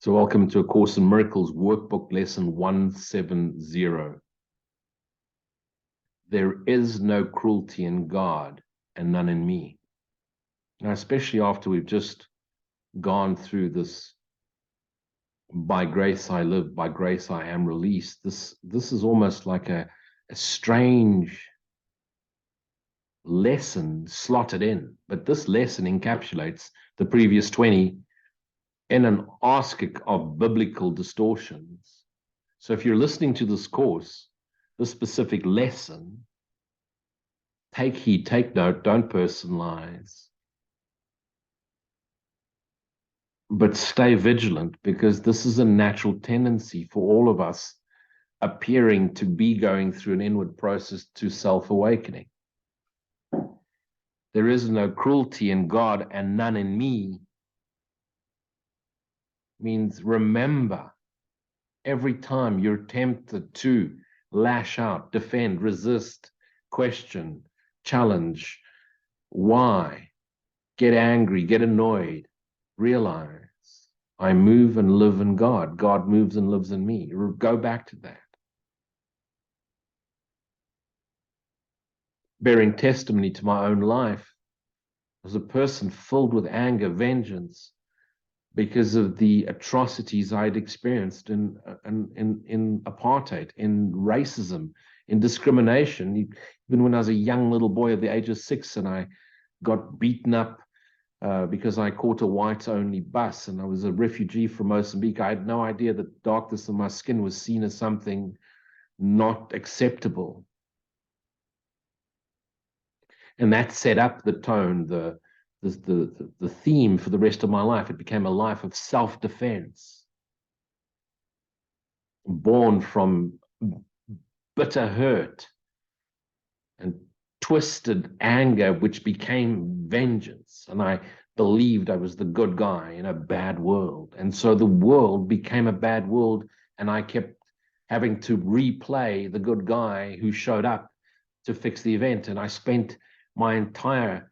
So welcome to A Course in Miracles, Workbook Lesson 170. There is no cruelty in God and none in me. Now, especially after we've just gone through this, by grace I live, by grace I am released, this is almost like a strange lesson slotted in. But this lesson encapsulates the previous 20 in an arsenic of biblical distortions. So if you're listening to this course, this specific lesson, take heed, take note, don't personalize, but stay vigilant, because this is a natural tendency for all of us appearing to be going through an inward process to self-awakening. There is no cruelty in God and none in me means remember, every time you're tempted to lash out, defend, resist, question, challenge, why, get angry, get annoyed, realize I move and live in God. God moves and lives in me. Go back to that. Bearing testimony to my own life as a person filled with anger, vengeance, because of the atrocities I'd experienced in apartheid, in racism, in discrimination. Even when I was a young little boy at the age of 6 and I got beaten up because I caught a whites-only bus and I was a refugee from Mozambique, I had no idea that darkness in my skin was seen as something not acceptable. And that set up the tone, the theme for the rest of my life. It became a life of self-defense, born from bitter hurt and twisted anger, which became vengeance. And I believed I was the good guy in a bad world. And so the world became a bad world, and I kept having to replay the good guy who showed up to fix the event. And I spent my entire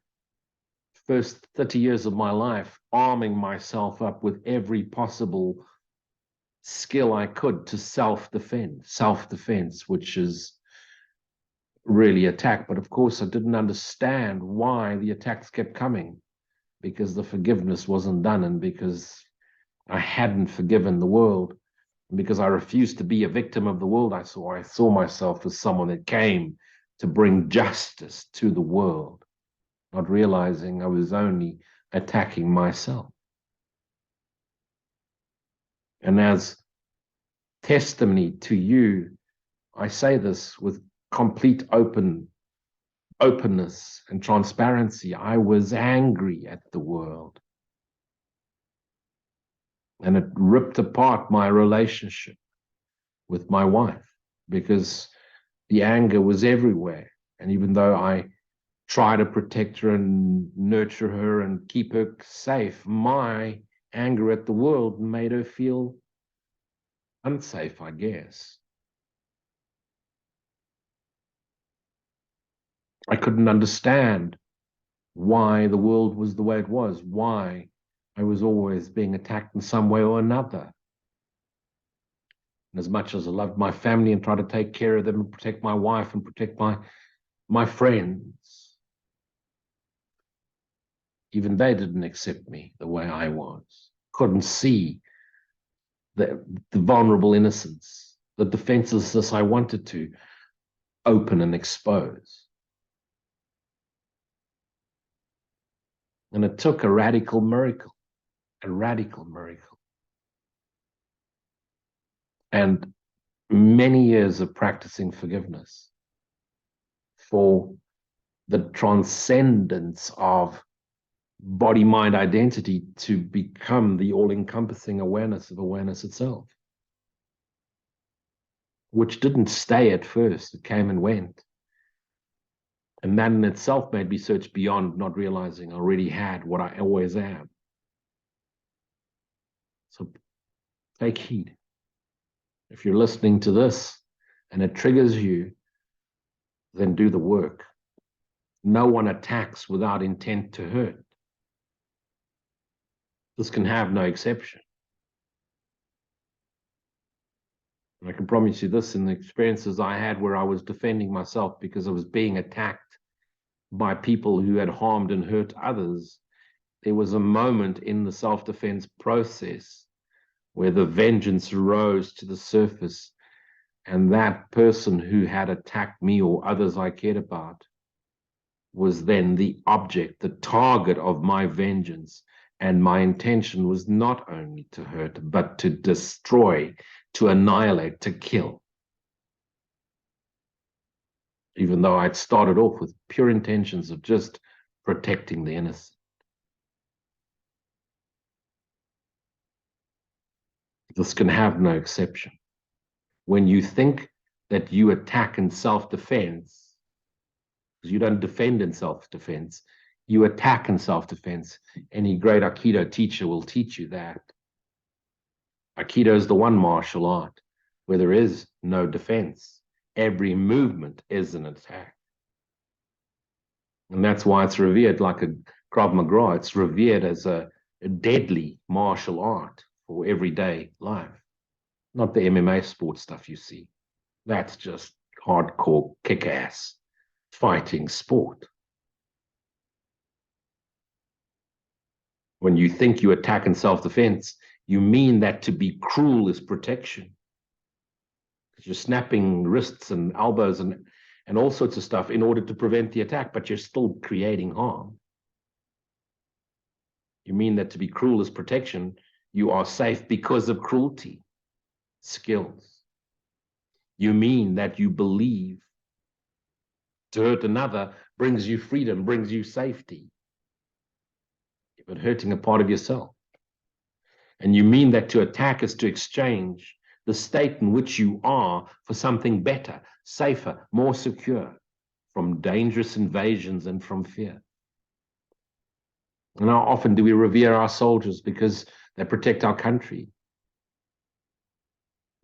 first 30 years of my life arming myself up with every possible skill I could to self-defense, which is really attack. But of course, I didn't understand why the attacks kept coming, because the forgiveness wasn't done, and because I hadn't forgiven the world, and because I refused to be a victim of the world. I saw myself as someone that came to bring justice to the world, not realizing I was only attacking myself. And as testimony to you, I say this with complete openness and transparency. I was angry at the world, and it ripped apart my relationship with my wife, because the anger was everywhere. And even though I try to protect her and nurture her and keep her safe, my anger at the world made her feel unsafe, I guess. I couldn't understand why the world was the way it was, why I was always being attacked in some way or another. And as much as I loved my family and tried to take care of them and protect my wife and protect my friends, even they didn't accept me the way I was. Couldn't see the vulnerable innocence, the defenselessness I wanted to open and expose. And it took a radical miracle, and many years of practicing forgiveness for the transcendence of body-mind identity to become the all-encompassing awareness of awareness itself, which didn't stay at first. It came and went. And that in itself made me search beyond, not realizing I already had what I always am. So take heed. If you're listening to this and it triggers you, then do the work. No one attacks without intent to hurt. This can have no exception. And I can promise you this, in the experiences I had where I was defending myself because I was being attacked by people who had harmed and hurt others, there was a moment in the self-defense process where the vengeance rose to the surface, and that person who had attacked me or others I cared about was then the object, the target of my vengeance. And my intention was not only to hurt, but to destroy, to annihilate, to kill. Even though I'd started off with pure intentions of just protecting the innocent. This can have no exception. When you think that you attack in self-defense, because you don't defend in self-defense, you attack in self-defense. Any great Aikido teacher will teach you that. Aikido is the one martial art where there is no defense. Every movement is an attack. And that's why it's revered like a Krav Maga. It's revered as a deadly martial art for everyday life. Not the MMA sports stuff you see. That's just hardcore kick-ass fighting sport. When you think you attack in self-defense, you mean that to be cruel is protection. Because you're snapping wrists and elbows and all sorts of stuff in order to prevent the attack, but you're still creating harm. You mean that to be cruel is protection. You are safe because of cruelty, skills. You mean that you believe to hurt another brings you freedom, brings you safety, but hurting a part of yourself. And you mean that to attack is to exchange the state in which you are for something better, safer, more secure, from dangerous invasions and from fear. And how often do we revere our soldiers because they protect our country?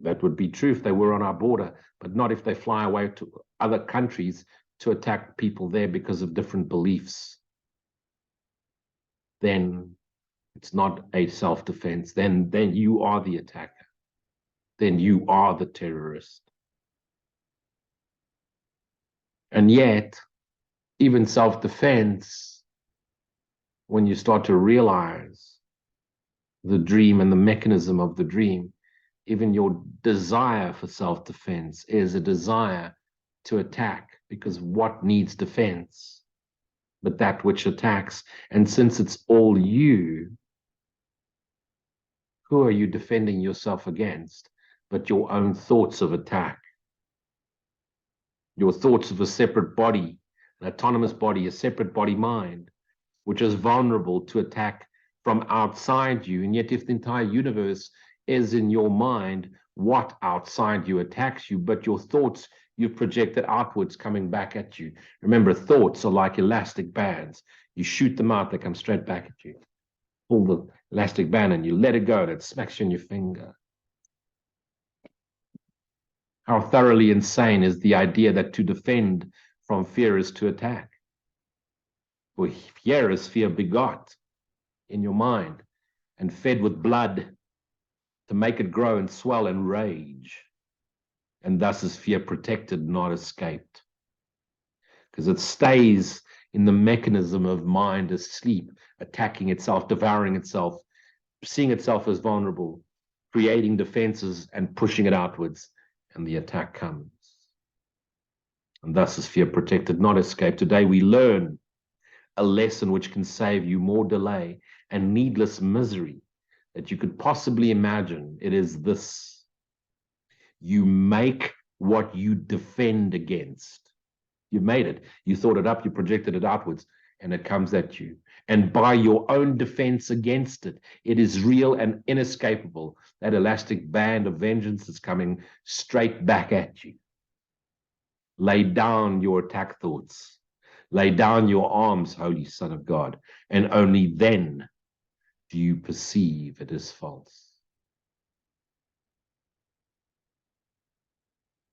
That would be true if they were on our border, but not if they fly away to other countries to attack people there because of different beliefs. Then it's not a self-defense. Then you are the attacker. Then you are the terrorist. And yet, even self-defense, when you start to realize the dream and the mechanism of the dream, even your desire for self-defense is a desire to attack, because what needs defense but that which attacks? And since it's all you, who are you defending yourself against but your own thoughts of attack? Your thoughts of a separate body, an autonomous body, a separate body mind, which is vulnerable to attack from outside you. And yet if the entire universe is in your mind, what outside you attacks you? But your thoughts you've projected outwards coming back at you. Remember, thoughts are like elastic bands. You shoot them out, they come straight back at you. Pull the elastic band and you let it go and it smacks you on your finger. How thoroughly insane is the idea that to defend from fear is to attack? For fear is fear begot in your mind and fed with blood to make it grow and swell and rage. And thus is fear protected, not escaped. Because it stays in the mechanism of mind asleep, attacking itself, devouring itself, seeing itself as vulnerable, creating defenses and pushing it outwards, and the attack comes. And thus is fear protected, not escaped. Today we learn a lesson which can save you more delay and needless misery that you could possibly imagine. It is this: you make what you defend against. You made it. You thought it up, you projected it outwards, and it comes at you. And by your own defense against it, it is real and inescapable. That elastic band of vengeance is coming straight back at you. Lay down your attack thoughts. Lay down your arms, Holy Son of God, and only then do you perceive it is false.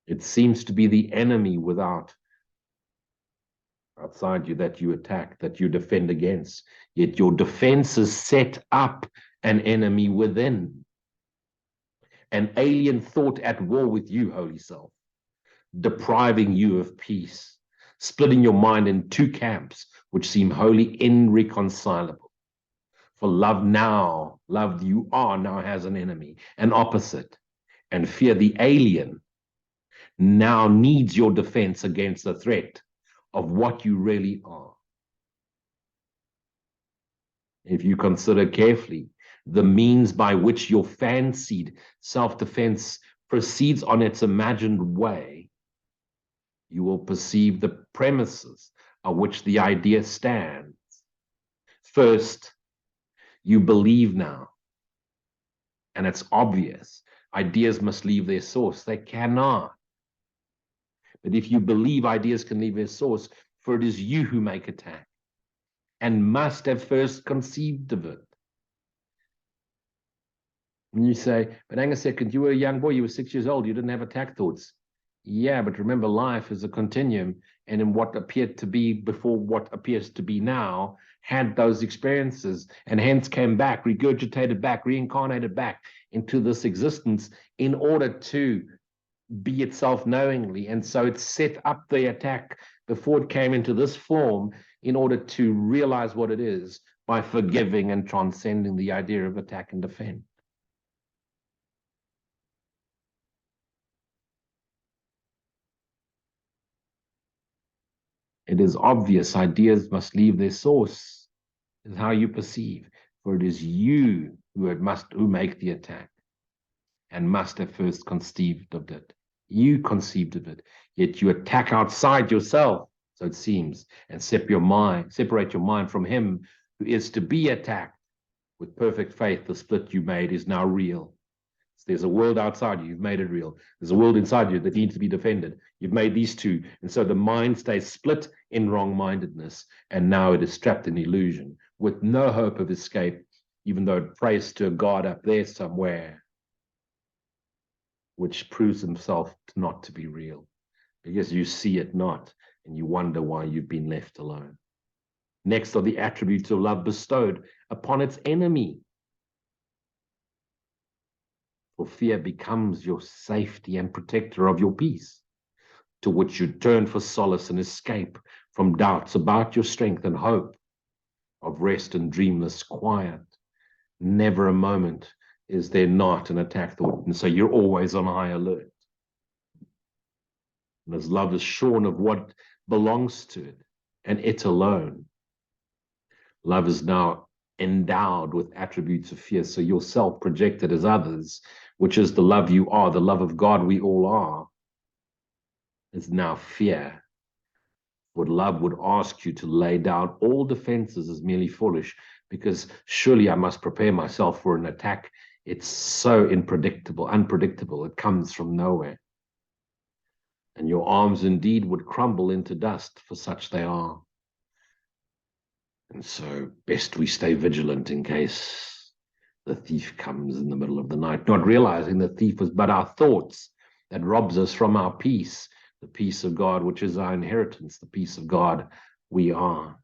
It seems to be the enemy outside you that you attack, that you defend against. Yet your defenses set up an enemy within. an alien thought at war with you, holy self, depriving you of peace, splitting your mind in two camps which seem wholly irreconcilable. For love you are now has an enemy, an opposite, and fear the alien now needs your defense against the threat of what you really are. If you consider carefully the means by which your fancied self-defense proceeds on its imagined way, you will perceive the premises on which the idea stands. First, you believe now, and it's obvious, ideas must leave their source. They cannot. But if you believe ideas can leave their source, for it is you who make attack, and must have first conceived of it. And you say, but hang a second, you were a young boy, you were 6 years old, you didn't have attack thoughts. Yeah, but remember, life is a continuum, and in what appeared to be before what appears to be now, had those experiences, and hence came back, regurgitated back, reincarnated back into this existence in order to be itself knowingly. And so it set up the attack before it came into this form in order to realize what it is by forgiving and transcending the idea of attack and defend. It is obvious ideas must leave their source, is how you perceive, for it is you who make the attack and must have first conceived of it. You conceived of it, yet you attack outside yourself, so it seems, and separate your mind from him who is to be attacked. With perfect faith, the split you made is now real. So there's a world outside you, you've made it real. There's a world inside you that needs to be defended. You've made these two, and so the mind stays split in wrong-mindedness, and now it is trapped in illusion, with no hope of escape, even though it prays to a God up there somewhere, which proves himself not to be real, because you see it not, and you wonder why you've been left alone. Next are the attributes of love bestowed upon its enemy. For fear becomes your safety and protector of your peace, to which you turn for solace and escape from doubts about your strength and hope of rest and dreamless quiet. Never a moment is there not an attack thought, and so you're always on high alert. And as love is shorn of what belongs to it, and it alone, love is now endowed with attributes of fear, so yourself projected as others, which is the love you are, the love of God we all are, is now fear. What love would ask you to lay down all defenses as merely foolish, because surely I must prepare myself for an attack. It's so unpredictable. It comes from nowhere. And your arms indeed would crumble into dust, for such they are. And so best we stay vigilant in case the thief comes in the middle of the night, not realizing the thief was but our thoughts that robs us from our peace, the peace of God, which is our inheritance, the peace of God we are.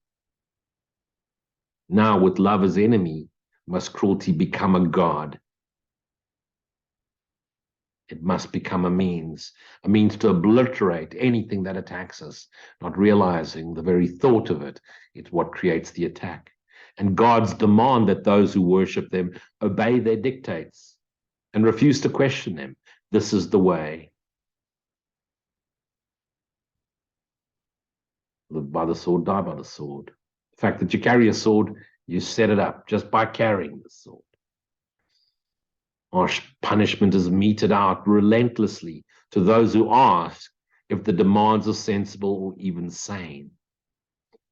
Now with love as enemy, must cruelty become a god. It must become a means to obliterate anything that attacks us, not realizing the very thought of it. It's what creates the attack. And gods demand that those who worship them obey their dictates and refuse to question them. This is the way. Live by the sword, die by the sword. The fact that you carry a sword, you set it up just by carrying the sword. Harsh punishment is meted out relentlessly to those who ask if the demands are sensible or even sane.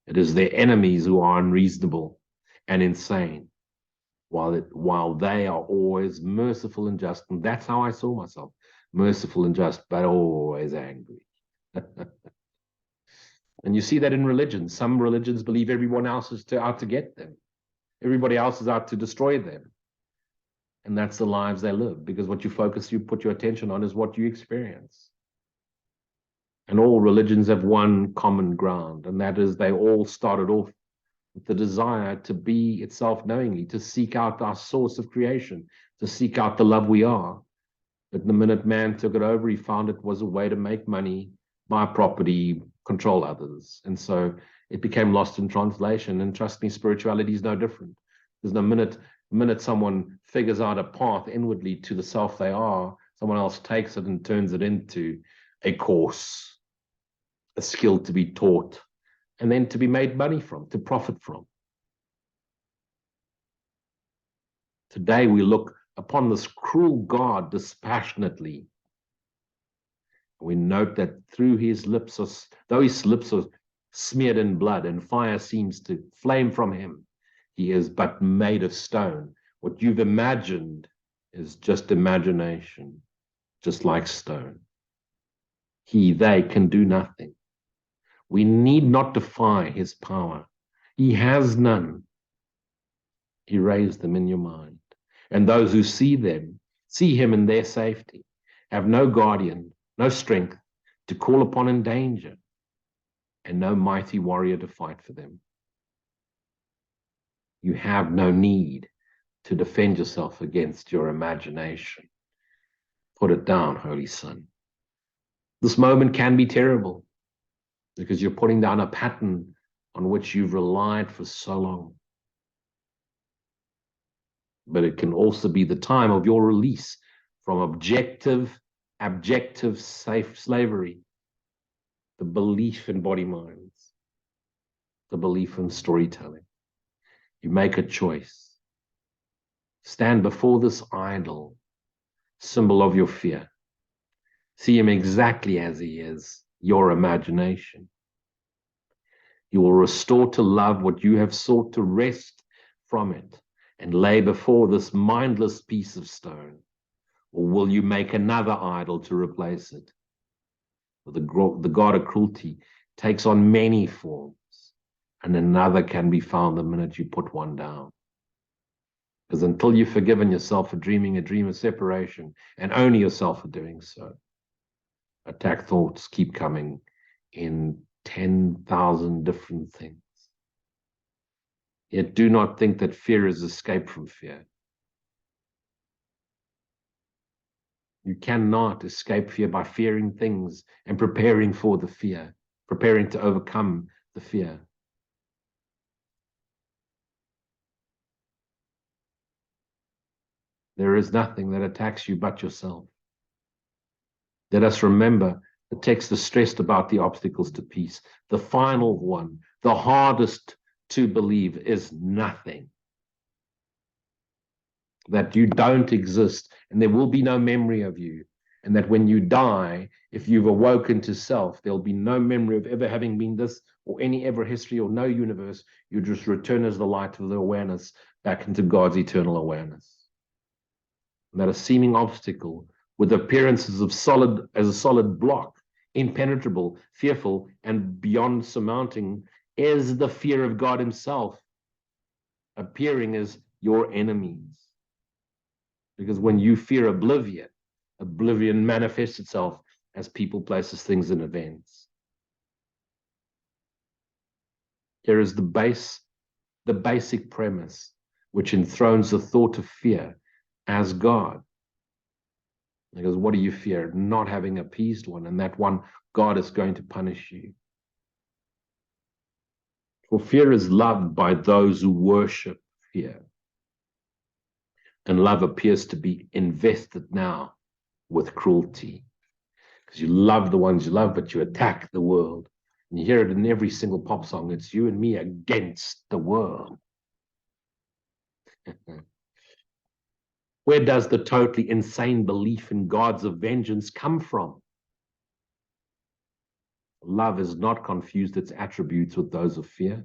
It is their enemies who are unreasonable and insane, while they are always merciful and just. And that's how I saw myself, merciful and just, but always angry. And you see that in religion. Some religions believe everyone else is out to get them. Everybody else is out to destroy them. And that's the lives they live, because what you put your attention on is what you experience. And all religions have one common ground, and that is they all started off with the desire to be itself knowingly, to seek out our source of creation, to seek out the love we are. But the minute man took it over, he found it was a way to make money, buy property, control others. And so it became lost in translation. And trust me, spirituality is no different. There's no minute someone figures out a path inwardly to the self they are, someone else takes it and turns it into a course, a skill to be taught, and then to be made money from, to profit from. Today we look upon this cruel God dispassionately. We note that through his lips, though his lips are smeared in blood and fire seems to flame from him, he is but made of stone. What you've imagined is just imagination, just like stone. They can do nothing. We need not defy his power. He has none. Erase them in your mind. And those who see them, see him in their safety, have no guardian, no strength to call upon in danger, and no mighty warrior to fight for them. You have no need to defend yourself against your imagination. Put it down, Holy Son. This moment can be terrible because you're putting down a pattern on which you've relied for so long. But it can also be the time of your release from abjective safe slavery, the belief in body minds, the belief in storytelling. You make a choice. Stand before this idol, symbol of your fear. See him exactly as he is, your imagination. You will restore to love what you have sought to wrest from it and lay before this mindless piece of stone. Or will you make another idol to replace it? The god of cruelty takes on many forms, and another can be found the minute you put one down. Because until you've forgiven yourself for dreaming a dream of separation, and only yourself for doing so, attack thoughts keep coming in 10,000 different things. Yet do not think that fear is escape from fear. You cannot escape fear by fearing things and preparing for the fear, preparing to overcome the fear. There is nothing that attacks you but yourself. Let us remember the text is stressed about the obstacles to peace. The final one, the hardest to believe, is nothing. That you don't exist and there will be no memory of you. And that when you die, if you've awoken to self, there'll be no memory of ever having been this or any ever history or no universe. You just return as the light of the awareness back into God's eternal awareness. And that a seeming obstacle with appearances of as a solid block, impenetrable, fearful, and beyond surmounting, is the fear of God himself, appearing as your enemies. Because when you fear oblivion, oblivion manifests itself as people, places, things, and events. Here is the basic premise which enthrones the thought of fear as God. Because what do you fear? Not having appeased one, and that one, God is going to punish you. For fear is loved by those who worship fear. And love appears to be invested now with cruelty. Because you love the ones you love, but you attack the world. And you hear it in every single pop song. It's you and me against the world. Where does the totally insane belief in gods of vengeance come from? Love has not confused its attributes with those of fear.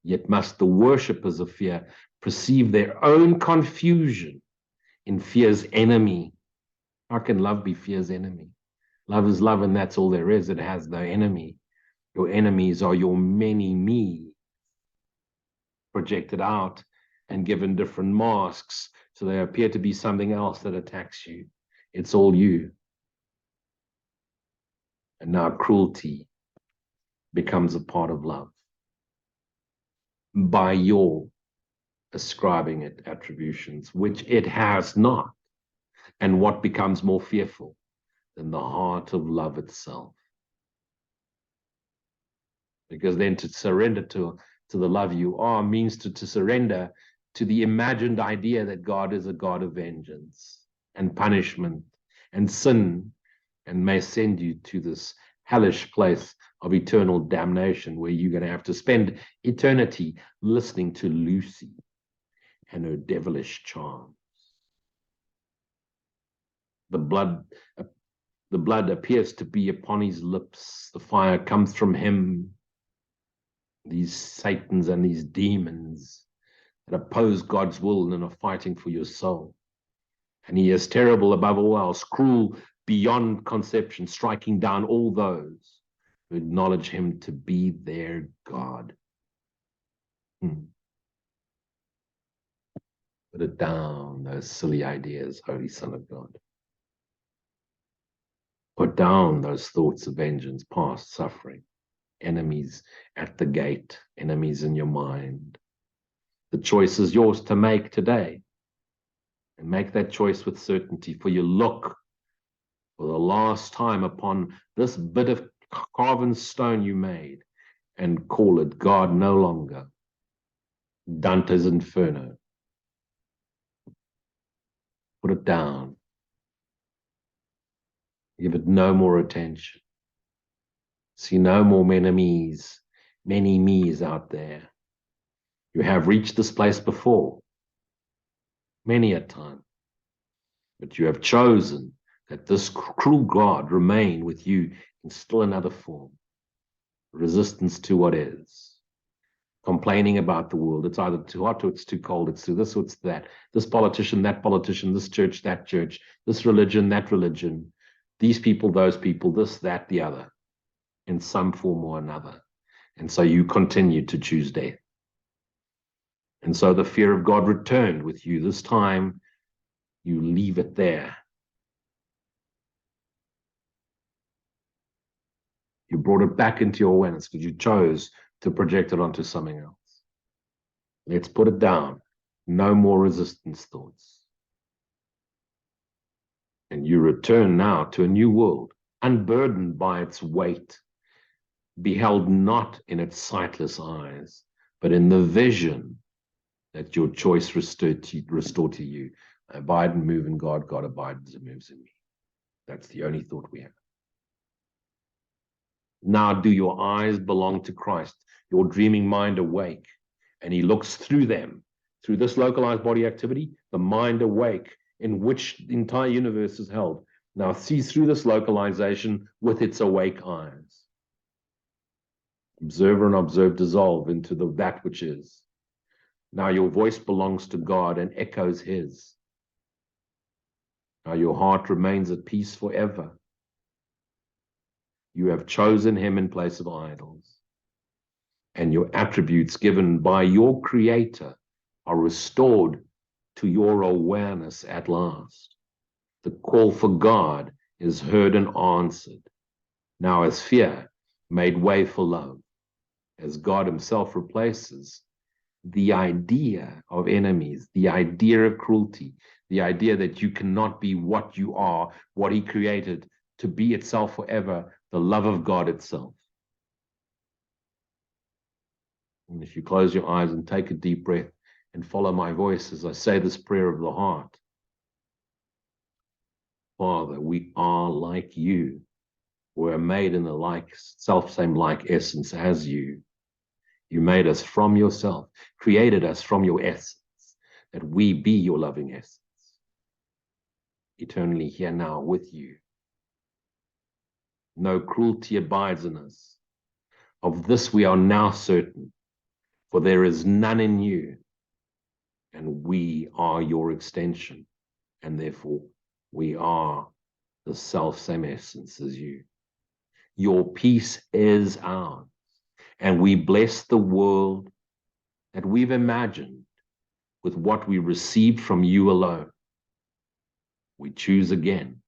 Yet must the worshippers of fear perceive their own confusion in fear's enemy. How can love be fear's enemy? Love is love, and that's all there is. It has no enemy. Your enemies are your many me projected out and given different masks, so they appear to be something else that attacks you. It's all you. And now cruelty becomes a part of love by your ascribing it attributions, which it has not. And what becomes more fearful than the heart of love itself? Because then to surrender to the love you are means to surrender to the imagined idea that God is a God of vengeance and punishment and sin, and may send you to this hellish place of eternal damnation where you're going to have to spend eternity listening to Lucy and her devilish charms. The blood appears to be upon his lips. The fire comes from him. These Satans and these demons that oppose God's will and are fighting for your soul. And he is terrible above all else, cruel beyond conception, striking down all those who acknowledge him to be their God. Put it down, those silly ideas, Holy Son of God. Put down those thoughts of vengeance, past suffering, enemies at the gate, enemies in your mind. The choice is yours to make today. And make that choice with certainty, for you look for the last time upon this bit of carven stone you made and call it God no longer. Dante's Inferno. Put it down. Give it no more attention. See no more many me's out there. You have reached this place before, many a time, but you have chosen that this cruel God remain with you in still another form. Resistance to what is. Complaining about the world. It's either too hot or it's too cold. It's too this or it's that. This politician, that politician, this church, that church, this religion, that religion, these people, those people, this, that, the other, in some form or another. And so you continue to choose death. And so the fear of God returned with you. This time, you leave it there. You brought it back into your awareness because you chose to project it onto something else. Let's put it down. No more resistance thoughts. And you return now to a new world, unburdened by its weight, beheld not in its sightless eyes, but in the vision that your choice restored to you. I abide and move in God, God abides and moves in me. That's the only thought we have. Now do your eyes belong to Christ, your dreaming mind awake, and he looks through them, through this localized body activity, the mind awake, in which the entire universe is held. Now sees through this localization with its awake eyes. Observer and observe dissolve into that which is. Now your voice belongs to God and echoes his. Now your heart remains at peace forever. You have chosen him in place of idols. And your attributes given by your creator are restored to your awareness at last. The call for God is heard and answered. Now as fear made way for love, as God himself replaces the idea of enemies, the idea of cruelty, the idea that you cannot be what you are, what he created to be itself forever, the love of God itself. And if you close your eyes and take a deep breath and follow my voice as I say this prayer of the heart. Father, we are like you. We're made in the self-same like essence as you. You made us from yourself, created us from your essence, that we be your loving essence. Eternally here now with you. No cruelty abides in us. Of this we are now certain, for there is none in you, and we are your extension, and therefore we are the self-same essence as you. Your peace is ours, and we bless the world that we've imagined with what we received from you alone. We choose again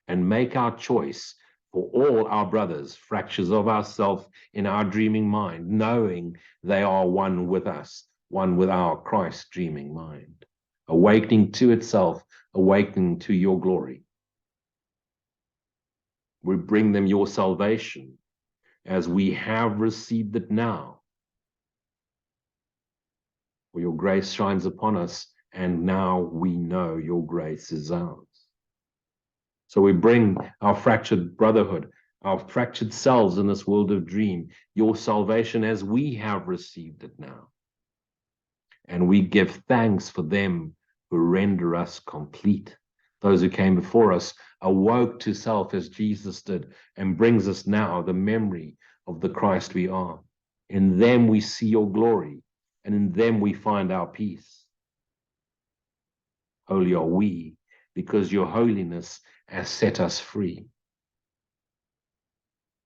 and make our choice for all our brothers, fractures of ourself in our dreaming mind, knowing they are one with us, one with our Christ dreaming mind, awakening to itself awakening to your glory. We bring them your salvation as we have received it now. For your grace shines upon us, and now we know your grace is ours. So we bring our fractured brotherhood, our fractured selves in this world of dream, your salvation as we have received it now. And we give thanks for them who render us complete. Those who came before us awoke to self as Jesus did, and brings us now the memory of the Christ we are. In them we see your glory, and in them we find our peace. Holy are we, because your holiness has set us free.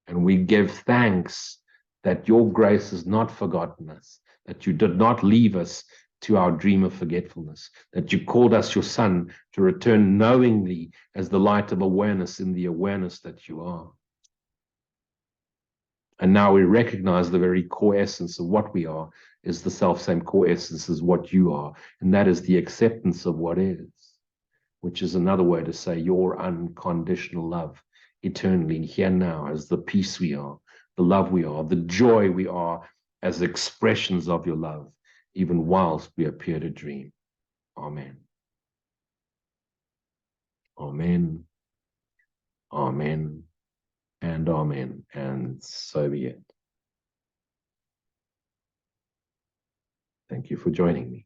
And we give thanks that your grace has not forgotten us, that you did not leave us to our dream of forgetfulness, that you called us your son to return knowingly as the light of awareness in the awareness that you are. And now we recognize the very core essence of what we are is the self-same core essence as what you are, and that is the acceptance of what is, which is another way to say your unconditional love eternally here now as the peace we are, the love we are, the joy we are as expressions of your love, even whilst we appear to dream. Amen. Amen. Amen. And amen. And so be it. Thank you for joining me.